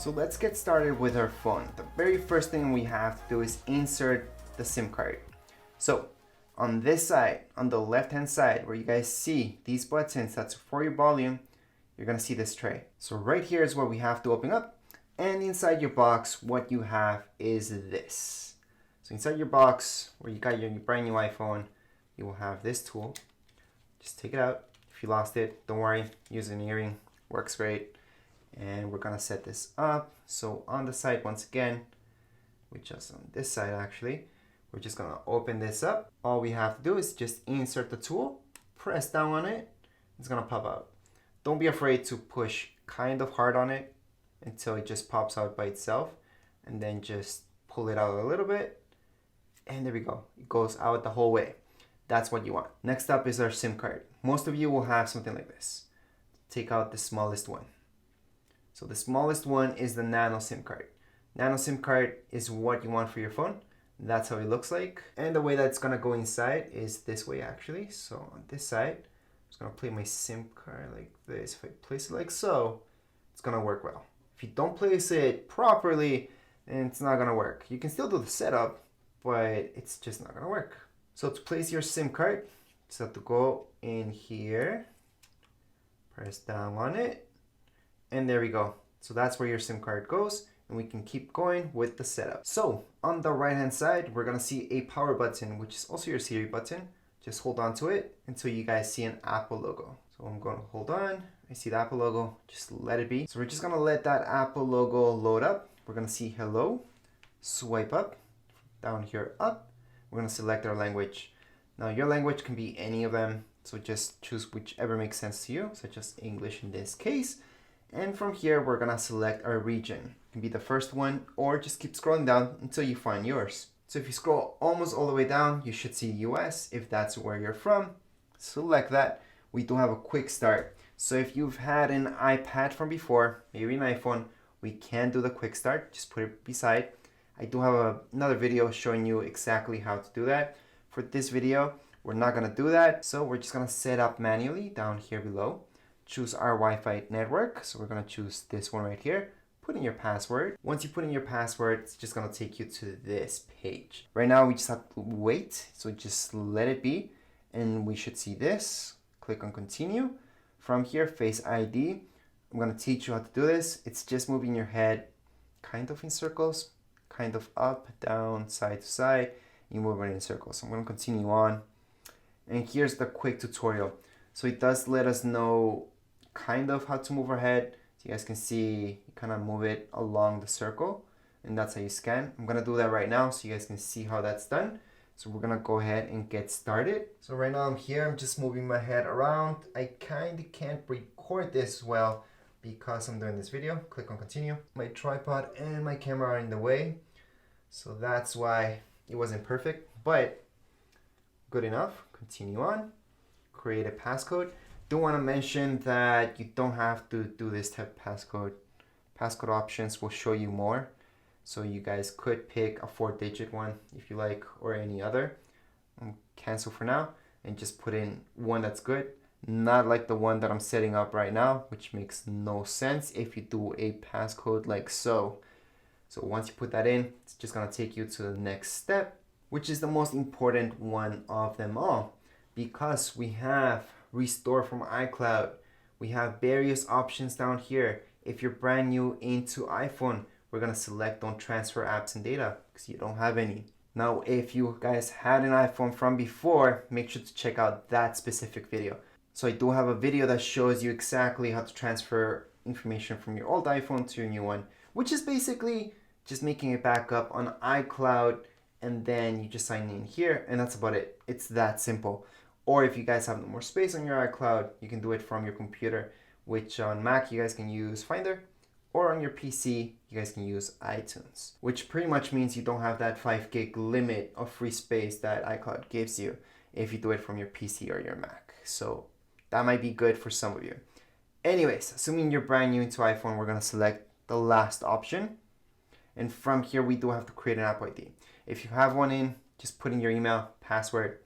So let's get started with our phone. The very first thing we have to do is insert the SIM card. So on this side, on the left hand side where you guys see these buttons, that's for your volume, you're gonna see this tray. So right here is where we have to open up, and inside your box what you have is this. So inside your box where you got your brand new iPhone, you will have this tool. Just take it out. If you lost it, don't worry, use an earring, works great. And we're gonna set this up. So on the side, once again, which is on this side actually, we're just gonna open this up. All we have to do is just insert the tool, press down on it, it's gonna pop out. Don't be afraid to push kind of hard on it until it just pops out by itself, and then just pull it out a little bit, and there we go. It goes out the whole way. That's what you want. Next up is our SIM card. Most of you will have something like this. Take out the smallest one. So the smallest one is the nano SIM card. Nano SIM card is what you want for your phone. That's how it looks like. And the way that's gonna go inside is this way actually. So on this side, I'm just gonna place my SIM card like this. If I place it like so, it's gonna work well. If you don't place it properly, then it's not gonna work. You can still do the setup, but it's just not gonna work. So to place your SIM card, you just have to go in here, press down on it, and there we go. So that's where your SIM card goes, and we can keep going with the setup. So on the right hand side, we're gonna see a power button, which is also your Siri button. Just hold on to it until you guys see an Apple logo. So I'm gonna hold on, I see the Apple logo, just let it be. So we're just gonna let that Apple logo load up. We're gonna see hello, swipe up, down here up. We're gonna select our language. Now your language can be any of them, so just choose whichever makes sense to you, such as English in this case. And from here, we're gonna select our region. It can be the first one, or just keep scrolling down until you find yours. So if you scroll almost all the way down, you should see US. If that's where you're from, select that. We do have a quick start. So if you've had an iPad from before, maybe an iPhone, we can do the quick start. Just put it beside. I do have another video showing you exactly how to do that. For this video, we're not gonna do that. So we're just gonna set up manually down here below. Choose our Wi-Fi network. So we're gonna choose this one right here. Put in your password. Once you put in your password, it's just gonna take you to this page. Right now, we just have to wait. So just let it be. And we should see this. Click on continue. From here, Face ID. I'm gonna teach you how to do this. It's just moving your head kind of in circles, kind of up, down, side to side. You move it in circles. So I'm gonna continue on. And here's the quick tutorial. So it does let us know kind of how to move our head. So you guys can see, you kind of move it along the circle, and that's how you scan. I'm gonna do that right now so you guys can see how that's done. So we're gonna go ahead and get started. So right now I'm here, I'm just moving my head around. I kind of can't record this well because I'm doing this video. Click on continue. My tripod and my camera are in the way, so that's why it wasn't perfect, but good enough. Continue on, create a passcode. Do want to mention that you don't have to do this type of passcode. Passcode options will show you more. So you guys could pick a 4-digit one if you like, or any other. Cancel for now and just put in one that's good. Not like the one that I'm setting up right now, which makes no sense if you do a passcode like so. So once you put that in, it's just gonna take you to the next step, which is the most important one of them all, because we have restore from iCloud. We have various options down here. If you're brand new into iPhone, we're gonna select don't transfer apps and data because you don't have any. Now, if you guys had an iPhone from before, make sure to check out that specific video. So I do have a video that shows you exactly how to transfer information from your old iPhone to your new one, which is basically just making a backup on iCloud, and then you just sign in here, and that's about it. It's that simple. Or if you guys have no more space on your iCloud, you can do it from your computer, which on Mac you guys can use Finder, or on your PC you guys can use iTunes, which pretty much means you don't have that 5 gig limit of free space that iCloud gives you if you do it from your PC or your Mac. So that might be good for some of you. Anyways, assuming you're brand new into iPhone, we're gonna select the last option. And from here, we do have to create an Apple ID. If you have one in, just put in your email, password,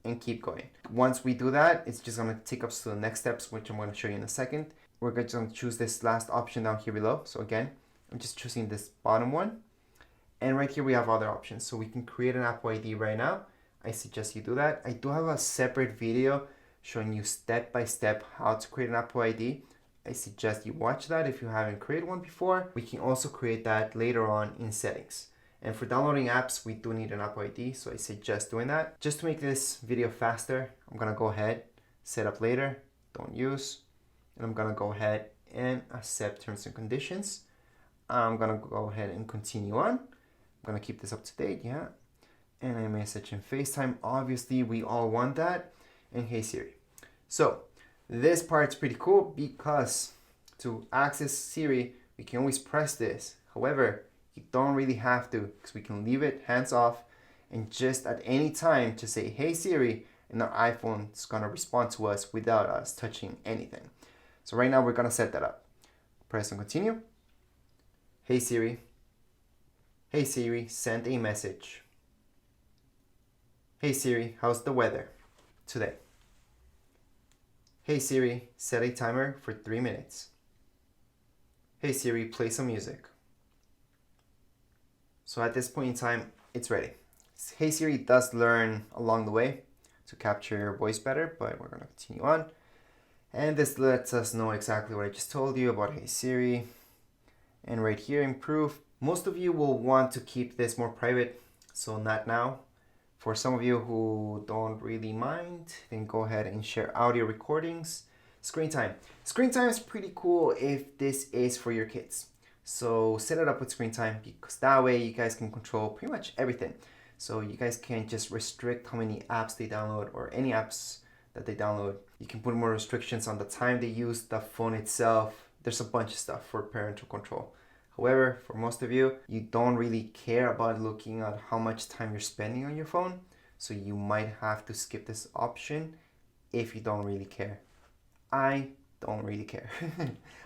and keep going. Once we do that, it's just gonna take us to the next steps, which I'm gonna show you in a second. We're just gonna choose this last option down here below. So again, I'm just choosing this bottom one. And right here we have other options. So we can create an Apple ID right now. I suggest you do that. I do have a separate video showing you step by step how to create an Apple ID. I suggest you watch that if you haven't created one before. We can also create that later on in settings. And for downloading apps, we do need an Apple ID, so I suggest doing that. Just to make this video faster, I'm gonna go ahead, set up later, don't use, and I'm gonna go ahead and accept terms and conditions. I'm gonna go ahead and continue on. I'm gonna keep this up to date, yeah. And iMessage and FaceTime, obviously we all want that. And Hey Siri. So this part's pretty cool because to access Siri, we can always press this. However, you don't really have to because we can leave it hands off and just at any time to say, Hey Siri, and our iPhone is gonna respond to us without us touching anything. So right now we're gonna set that up. Press on continue. Hey Siri. Hey Siri, send a message. Hey Siri, how's the weather today? Hey Siri, set a timer for 3 minutes. Hey Siri, play some music. So at this point in time, it's ready. Hey Siri does learn along the way to capture your voice better, but we're gonna continue on. And this lets us know exactly what I just told you about Hey Siri. And right here, improve. Most of you will want to keep this more private, so not now. For some of you who don't really mind, then go ahead and share audio recordings. Screen time. Screen time is pretty cool if this is for your kids. So set it up with screen time because that way you guys can control pretty much everything. So you guys can just restrict how many apps they download or any apps that they download. You can put more restrictions on the time they use the phone itself. There's a bunch of stuff for parental control. However, for most of you, you don't really care about looking at how much time you're spending on your phone. So you might have to skip this option if you don't really care. I don't really care.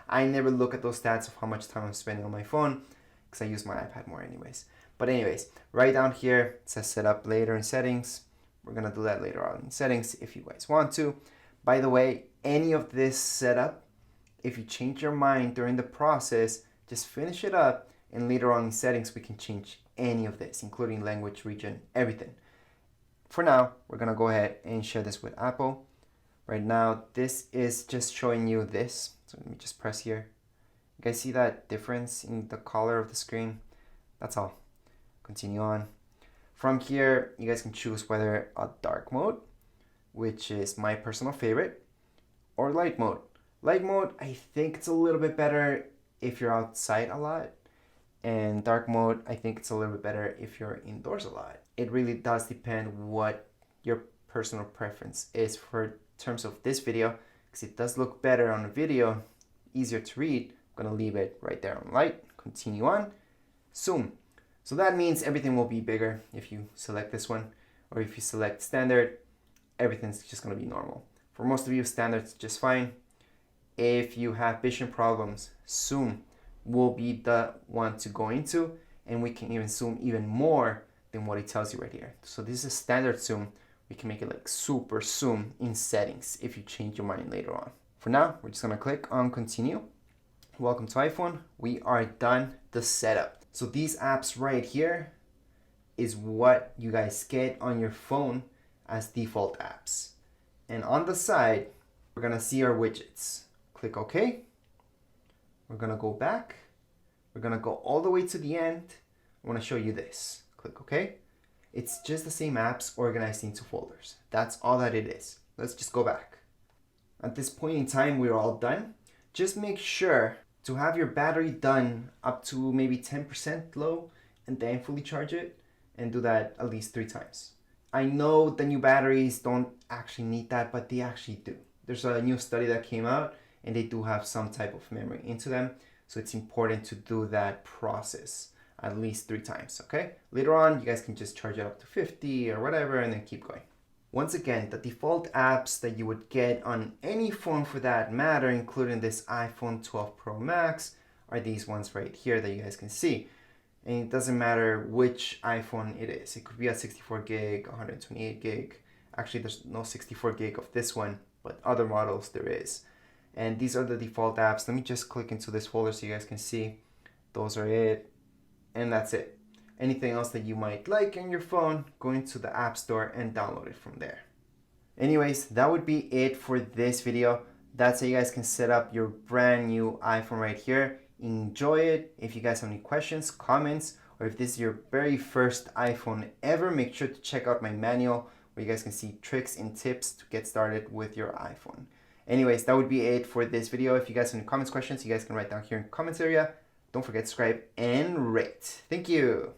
I never look at those stats of how much time I'm spending on my phone because I use my iPad more anyways. But anyways, right down here, it says set up later in settings. We're gonna do that later on in settings if you guys want to. By the way, any of this setup, if you change your mind during the process, just finish it up and later on in settings, we can change any of this, including language, region, everything. For now, we're gonna go ahead and share this with Apple. Right now, this is just showing you this. So let me just press here. You guys see that difference in the color of the screen? That's all. Continue on. From here, you guys can choose whether a dark mode, which is my personal favorite, or light mode. Light mode, I think it's a little bit better if you're outside a lot. And dark mode, I think it's a little bit better if you're indoors a lot. It really does depend what your personal preference is for terms of this video, because it does look better on a video, easier to read. I'm gonna leave it right there on light. Continue on. Zoom. So that means everything will be bigger if you select this one, or if you select standard, everything's just gonna be normal. For most of you, standard's just fine. If you have vision problems, zoom will be the one to go into, and we can even zoom even more than what it tells you right here. So this is standard zoom. We can make it like super zoom in settings if you change your mind later on. For now, we're just gonna click on continue. Welcome to iPhone. We are done the setup. So these apps right here is what you guys get on your phone as default apps. And on the side, we're gonna see our widgets. Click OK. We're gonna go back. We're gonna go all the way to the end. I wanna show you this. Click OK. It's just the same apps organized into folders. That's all that it is. Let's just go back. At this point in time, we're all done. Just make sure to have your battery done up to maybe 10% low and then fully charge it, and do that at least 3 times. I know the new batteries don't actually need that, but they actually do. There's a new study that came out and they do have some type of memory into them. So it's important to do that process at least 3 times, okay? Later on, you guys can just charge it up to 50 or whatever and then keep going. Once again, the default apps that you would get on any phone for that matter, including this iPhone 12 Pro Max, are these ones right here that you guys can see. And it doesn't matter which iPhone it is. It could be a 64 gig, 128 gig. Actually, there's no 64 gig of this one, but other models there is. And these are the default apps. Let me just click into this folder so you guys can see. Those are it, and that's it. Anything else that you might like in your phone, go into the App Store and download it from there. Anyways, that would be it for this video. That's how you guys can set up your brand new iPhone right here. Enjoy it. If you guys have any questions, comments, or if this is your very first iPhone ever, make sure to check out my manual where you guys can see tricks and tips to get started with your iPhone. Anyways, that would be it for this video. If you guys have any comments, questions, you guys can write down here in the comments area. Don't forget to subscribe and rate. Thank you.